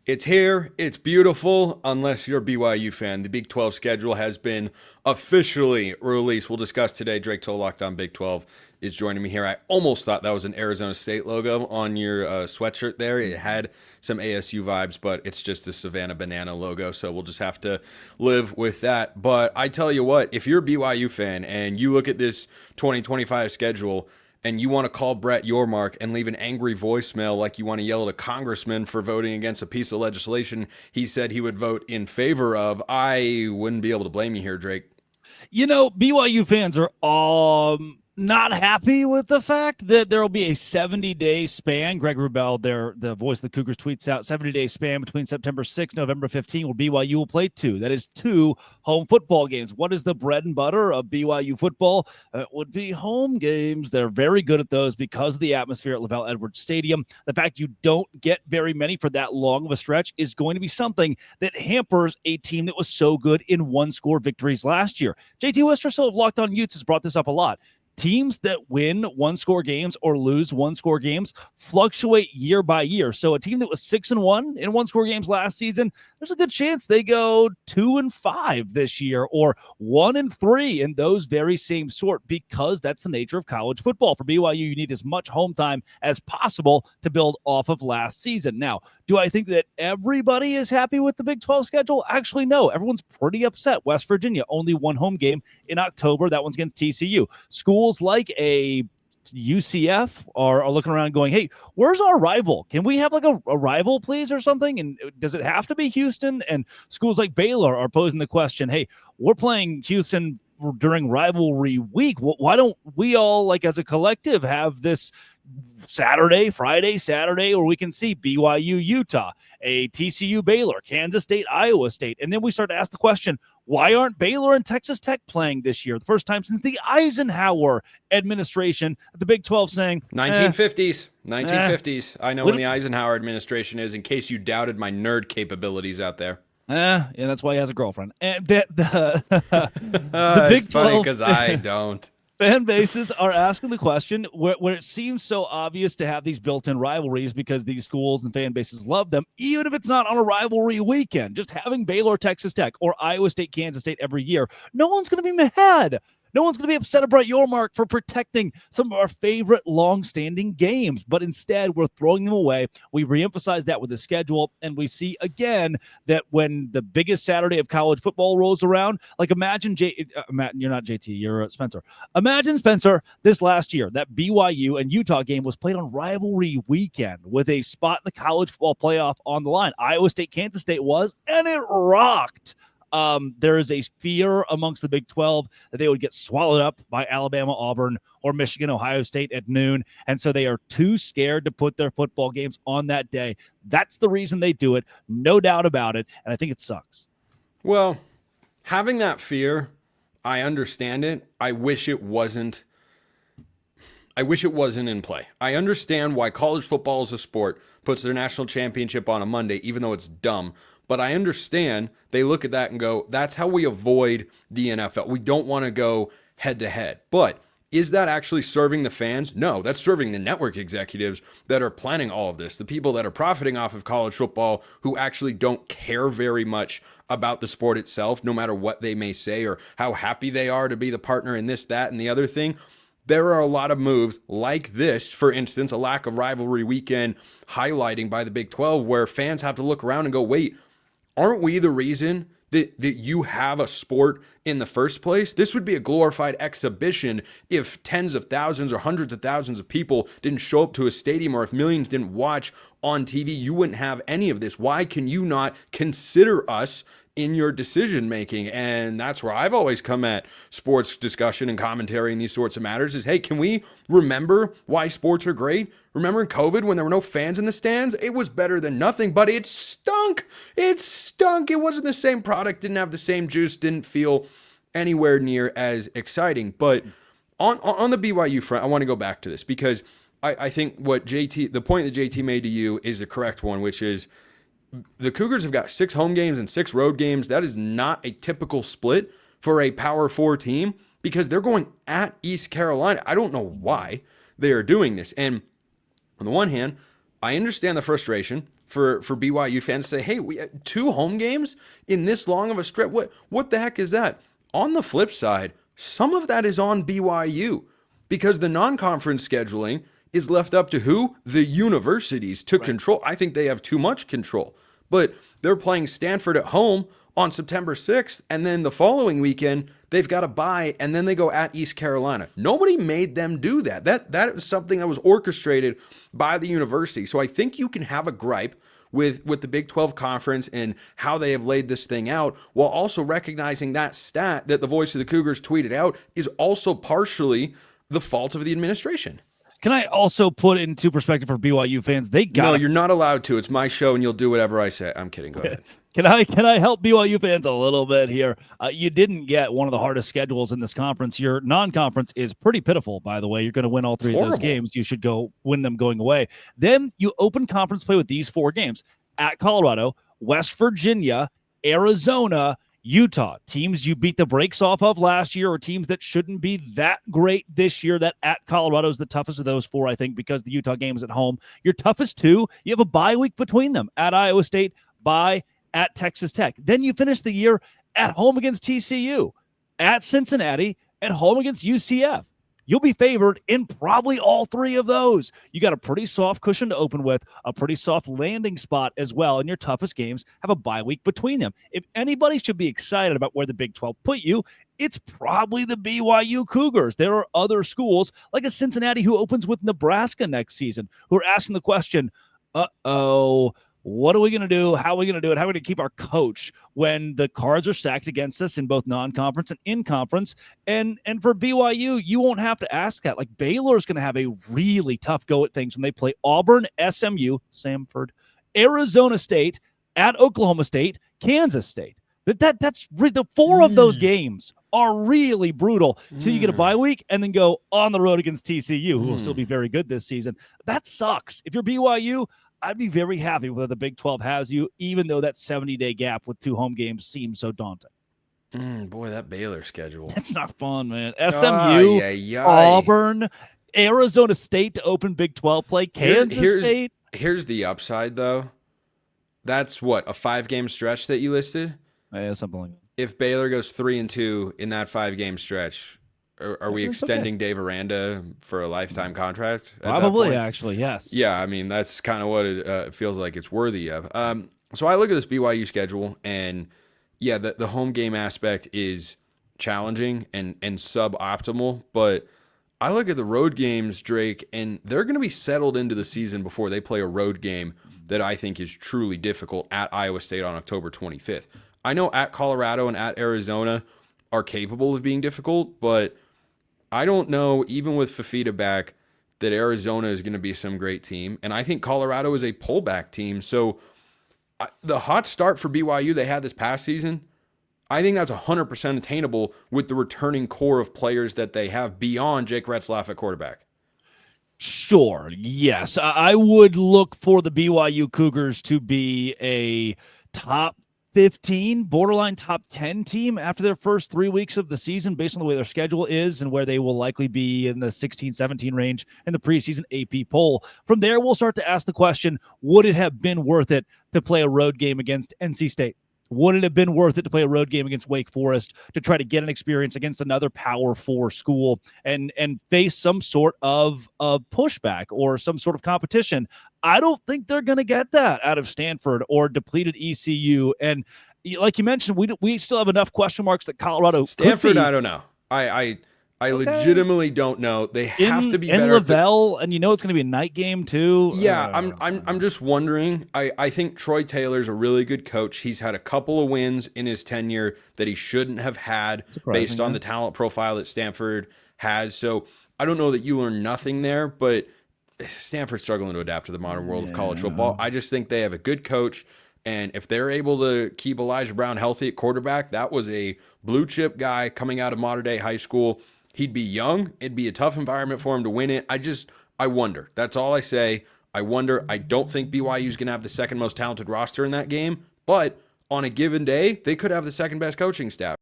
It's here. It's beautiful, unless you're a BYU fan. The Big 12 schedule has been officially released. We'll discuss today. Drake Toll, Locked On Big 12, is joining me here. I almost thought that was an Arizona State logo on your sweatshirt there. It had some ASU vibes, but it's just a Savannah Banana logo, so we'll just have to live with that. But I tell you what, if you're a BYU fan and you look at this 2025 schedule, and you want to call Brett Yormark and leave an angry voicemail like you want to yell at a congressman for voting against a piece of legislation he said he would vote in favor of, I wouldn't be able to blame you here, Drake. You know, BYU fans are not happy with the fact that there will be a 70-day span. Greg Wrubell, the voice of the Cougars, tweets out 70-day span between September 6th, November 15th, where BYU will play two. That is two home football games. What is the bread and butter of BYU football? It would be home games. They're very good at those because of the atmosphere at LaVell Edwards Stadium. The fact you don't get very many for that long of a stretch is going to be something that hampers a team that was so good in one-score victories last year. JT Westerso of Locked On Utes has brought this up a lot. Teams that win one-score games or lose one-score games fluctuate year by year. So a team that was 6-1 in one-score games last season, there's a good chance they go 2-5 this year or 1-3 in those very same sort, because that's the nature of college football. For BYU, you need as much home time as possible to build off of last season. Now, do I think that everybody is happy with the Big 12 schedule? Actually, no. Everyone's pretty upset. West Virginia, only one home game in October. That one's against TCU. Schools like a UCF are looking around going, hey, where's our rival? Can we have like a rival, please, or something? And does it have to be Houston? And schools like Baylor are posing the question, hey, we're playing Houston during rivalry week. Why don't we all, like as a collective, have this Friday, Saturday, where we can see BYU, Utah, a TCU, Baylor, Kansas State, Iowa State. And then we start to ask the question, why aren't Baylor and Texas Tech playing this year? The first time since the Eisenhower administration, the Big 12 saying 1950s. I know when the Eisenhower administration is, in case you doubted my nerd capabilities out there. Yeah, that's why he has a girlfriend. And the Big 12, it's funny because I don't. Fan bases are asking the question where it seems so obvious to have these built-in rivalries because these schools and fan bases love them, even if it's not on a rivalry weekend. Just having Baylor, Texas Tech, or Iowa State, Kansas State every year, no one's going to be mad. No one's going to be upset about Yormark for protecting some of our favorite long-standing games, but instead we're throwing them away. We reemphasize that with the schedule, and we see again that when the biggest Saturday of college football rolls around, like imagine you're not JT, you're Spencer. Imagine, Spencer, this last year, that BYU and Utah game was played on rivalry weekend with a spot in the college football playoff on the line. Iowa State, Kansas State was, and it rocked. There is a fear amongst the Big 12 that they would get swallowed up by Alabama, Auburn, or Michigan, Ohio State at noon. And so they are too scared to put their football games on that day. That's the reason they do it. No doubt about it. And I think it sucks. Well, having that fear, I understand it. I wish it wasn't in play. I understand why college football as a sport puts their national championship on a Monday, even though it's dumb. But I understand they look at that and go, that's how we avoid the NFL. We don't want to go head to head. But is that actually serving the fans? No, that's serving the network executives that are planning all of this, the people that are profiting off of college football who actually don't care very much about the sport itself, no matter what they may say or how happy they are to be the partner in this, that, and the other thing. There are a lot of moves like this, for instance, a lack of rivalry weekend highlighting by the Big 12 where fans have to look around and go, wait, aren't we the reason that you have a sport in the first place? This would be a glorified exhibition if tens of thousands or hundreds of thousands of people didn't show up to a stadium, or if millions didn't watch on TV. You wouldn't have any of this. Why can you not consider us in your decision making? And that's where I've always come at sports discussion and commentary in these sorts of matters is, hey, can we remember why sports are great? Remember in COVID when there were no fans in the stands? It was better than nothing, but it stunk. It stunk. It wasn't the same product, didn't have the same juice, didn't feel anywhere near as exciting. But on the BYU front, I want to go back to this because I think the point that JT made to you is the correct one, which is the Cougars have got 6 home games and 6 road games. That is not a typical split for a Power 4 team because they're going at East Carolina. I don't know why they are doing this. And on the one hand, I understand the frustration. for BYU fans to say, hey, we had 2 home games in this long of a stretch. What the heck is that? On the flip side, some of that is on BYU because the non-conference scheduling is left up to who? The universities to control. I think they have too much control. But they're playing Stanford at home on September 6th, and then the following weekend, they've got a bye, and then they go at East Carolina. Nobody made them do that. That is something that was orchestrated by the university. So I think you can have a gripe with the Big 12 Conference and how they have laid this thing out, while also recognizing that stat that the voice of the Cougars tweeted out is also partially the fault of the administration. Can I also put it into perspective for BYU fans? No, you're not allowed to. It's my show, and you'll do whatever I say. I'm kidding. Go ahead. Can I help BYU fans a little bit here? You didn't get one of the hardest schedules in this conference. Your non-conference is pretty pitiful, by the way. You're going to win all 3 of those games. You should go win them going away. Then you open conference play with these 4 games: at Colorado, West Virginia, Arizona, Utah. Teams you beat the brakes off of last year, or teams that shouldn't be that great this year. That at Colorado is the toughest of those 4, I think, because the Utah game is at home. Your toughest 2, you have a bye week between them: at Iowa State, bye at Texas Tech. Then you finish the year at home against TCU, at Cincinnati, at home against UCF. You'll be favored in probably all 3 of those. You got a pretty soft cushion to open with, a pretty soft landing spot as well, and your toughest games have a bye week between them. If anybody should be excited about where the Big 12 put you, it's probably the BYU Cougars. There are other schools like a Cincinnati who opens with Nebraska next season who are asking the question, what are we going to do? How are we going to do it? How are we going to keep our coach when the cards are stacked against us in both non-conference and in-conference? And for BYU, you won't have to ask that. Like, Baylor's going to have a really tough go at things when they play Auburn, SMU, Samford, Arizona State, at Oklahoma State, Kansas State. That's the 4 of those games are really brutal until you get a bye week and then go on the road against TCU, who will still be very good this season. That sucks. If you're BYU, I'd be very happy where the Big 12 has you, even though that 70-day gap with 2 home games seems so daunting. Boy, that Baylor schedule. It's not fun, man. SMU, Auburn, Arizona State to open Big 12 play, Kansas State. Here's the upside, though. That's what, a 5-game stretch that you listed? Yeah, something like that. If Baylor goes 3-2 in that 5-game stretch, are we extending Dave Aranda for a lifetime contract? Probably, actually, yes. Yeah, I mean, that's kind of what it feels like it's worthy of. So I look at this BYU schedule, and yeah, the home game aspect is challenging and suboptimal, but I look at the road games, Drake, and they're going to be settled into the season before they play a road game that I think is truly difficult at Iowa State on October 25th. I know at Colorado and at Arizona are capable of being difficult, but I don't know, even with Fafita back, that Arizona is going to be some great team. And I think Colorado is a pullback team. So the hot start for BYU they had this past season, I think that's 100% attainable with the returning core of players that they have beyond Jake Retzlaff at quarterback. Sure, yes. I would look for the BYU Cougars to be a top 15, borderline top 10 team after their first 3 weeks of the season, based on the way their schedule is and where they will likely be in the 16-17 range in the preseason AP poll. From there, we'll start to ask the question, would it have been worth it to play a road game against NC State? Would it have been worth it to play a road game against Wake Forest to try to get an experience against another Power 4 school and face some sort of pushback or some sort of competition? I don't think they're going to get that out of Stanford or depleted ECU. And like you mentioned, we still have enough question marks that Colorado Stanford, could be. I don't know. I legitimately don't know. They have to be better. In Lavelle, and you know it's going to be a night game too. Yeah, I'm just wondering. I think Troy Taylor's a really good coach. He's had a couple of wins in his tenure that he shouldn't have had based on the talent profile that Stanford has. So I don't know that you learn nothing there, but Stanford's struggling to adapt to the modern world of college football. I just think they have a good coach. And if they're able to keep Elijah Brown healthy at quarterback, that was a blue chip guy coming out of modern day high school. He'd be young. It'd be a tough environment for him to win it. I wonder. That's all I say. I wonder. I don't think BYU's going to have the second most talented roster in that game, but on a given day, they could have the second best coaching staff.